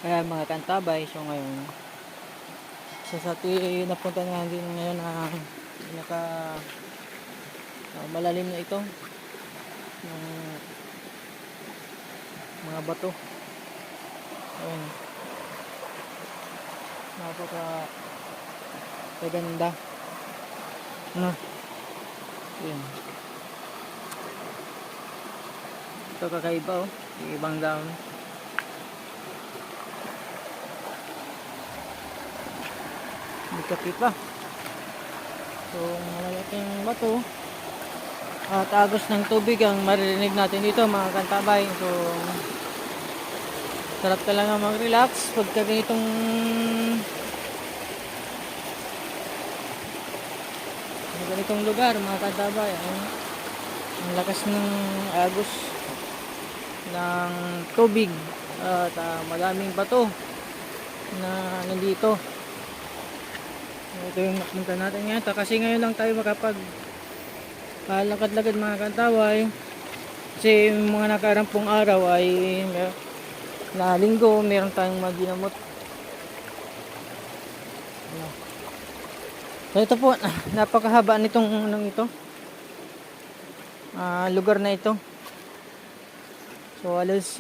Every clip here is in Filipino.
Kaya mga kantabay, so ngayon, isa sa napunta nga din ngayon na pinaka malalim na ito ng mga bato. Ayun, napaka kaganda. Ano? Ayun. Ito kakaiba oh, ibang down. Hindi kapit pa. So, malalaking bato at agos ng tubig ang maririnig natin dito mga kantabay. So, sarap talaga mag-relax pagka ganitong lugar mga kantabay. Ang lakas ng agos ng tubig at madaming bato na nandito. Ito yung napunta natin ngayon kasi ngayon lang tayo makapag lakad-lakad mga kantabay kasi mga nakarampong araw ay na linggo meron tayong maginamot. So ito po, napakahaba nitong lugar na ito. So alos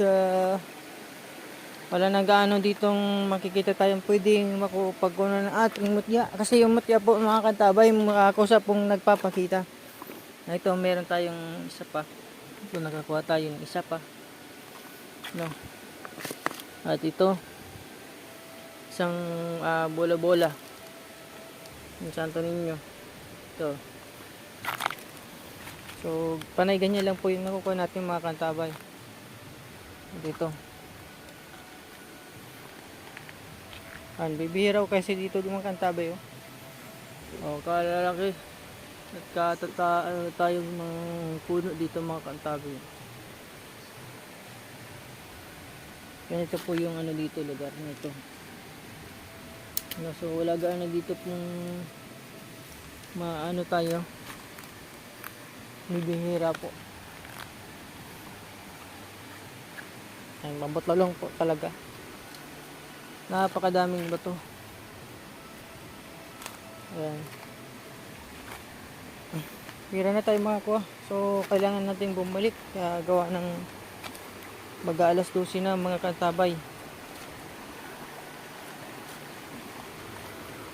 wala na gaano ditong makikita tayong pwedeng makupagkunan ng ating mutya. Kasi yung mutya po mga kantabay, makakusa pong nagpapakita. Na ito, meron tayong isa pa. Ito, nakakuha tayo ng isa pa. No. At ito, isang bola-bola. Yung Santo Niño. Ito. So, panay ganyan lang po yung nakukuha natin mga kantabay. Dito. Bibihiraw kasi dito mga kantabay oh. Oh, kalalaki. Nagkatataan tayong mga puno dito mga kantabay. Ganito po yung dito lugar nito. So wala gaano dito pong tayo. Bibihira po. Ay, mabot-lalong po talaga. Napakadaming bato. Ayan. Pira na tayo makakuha. So, kailangan natin bumalik. Kaya gawa ng mag-aalas 12 na mga kantabay.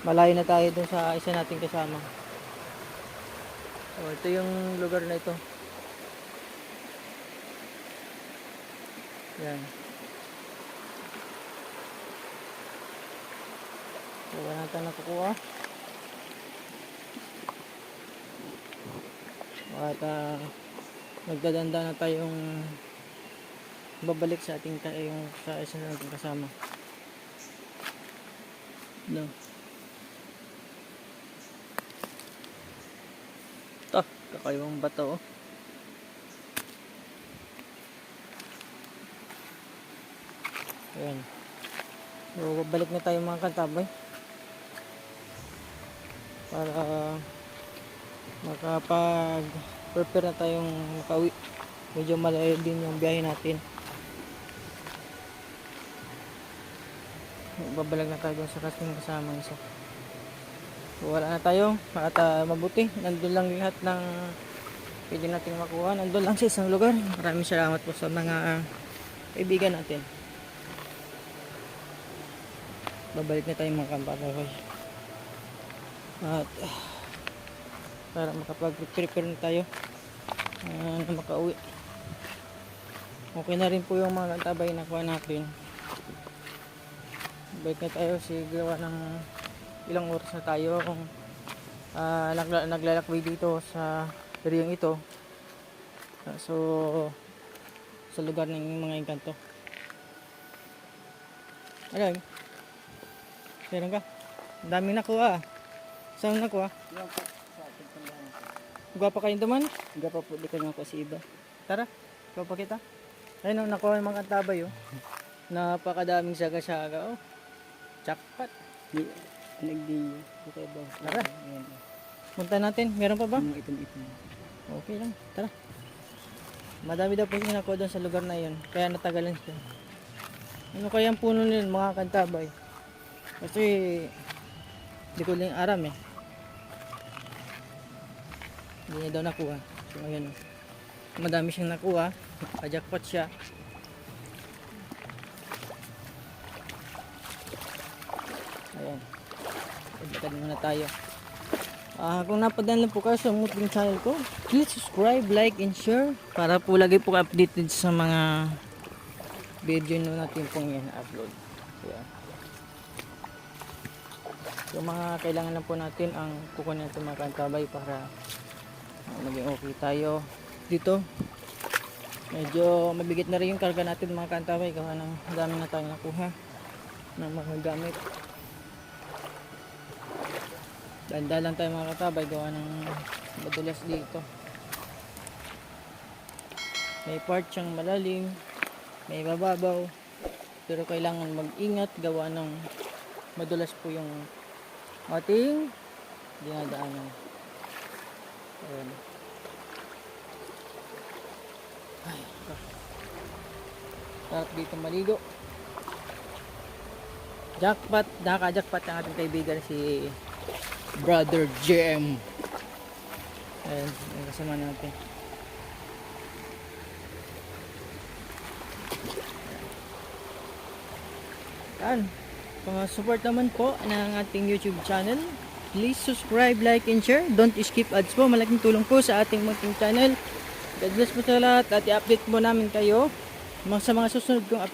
Malayo na tayo dun sa isa nating kasama. So, ito yung lugar na ito. Ayan. Wala natin nakukuha. At magdadanda na tayong babalik sa ating sa isa nating kasama. No. Ito, kakaibang bato oh. Ayan. So, babalik na tayo mga kantabay. Para makapag-prepare na tayong makauwi. Medyo malayo din yung biyahe natin. Babalag na tayo sa kasing kasama isa. So, wala na tayo at mabuti. Nandun lang lahat ng pwede natin makuha. Nandun lang sa isang lugar. Maraming salamat po sa mga kaibigan natin. Babalik na tayo mga kantabay. At para makapag-prepare na tayo na makauwi. Okay na rin po yung mga kantabay na kuha natin. Balik na tayo gawa ng ilang oras na tayo kung naglalakbay dito sa riyong ito. So sa lugar ng mga engkanto. Alam, meron ka? Ang dami nakuha. Saan nakuha? Yan po, sa ating pandahan. Gwapa kayong duman? Gapa po, di ka nga ko si iba. Tara, ikaw pa kita. Ayun o, nakuha yung mga kantabay oh. Napakadaming saga-saga oh. Jackpot. Nagdi, di ka iba. Tara. Ayan. Punta natin, meron pa ba? Mga itim-itim. Okay lang, tara. Madami daw po yung nakuha doon sa lugar na yun. Kaya natagalan siya. Ano kaya ang puno nila mga kantabay? Kasi hindi ko lang aram eh. Hindi niya daw nakuha. So ayan. Madami siyang nakuha. Nakajackpot siya. Ayan. Ibigad muna tayo. Kung napadaan lang po kayo sa munting channel ko, please subscribe, like, and share para po lagi po updated sa mga video na natin pong yan upload. Ayan. So mga kailangan lang po natin ang kukunin natin mga kantabay para maging okay tayo dito. Medyo mabigat na rin yung karga natin mga kantabay gawa ng dami na tayong nakuha ng mga gamit. Danda lang tayo mga katabay gawa ng madulas dito. May part siyang malalim, may bababaw, pero kailangan mag-ingat gawa ng madulas po yung ating dinadaanan. Ayan. Ay, sarap dito maligo. Jackpot, naka-jackpot ang ating kaibigan si Brother JM. Ayan, yung kasama natin. Ayan, support naman po ng ating YouTube channel. Please subscribe, like, and share. Don't skip ads po. Malaking tulong po sa ating munting channel. God bless po sa lahat at i-update po namin kayo sa mga susunod kong update.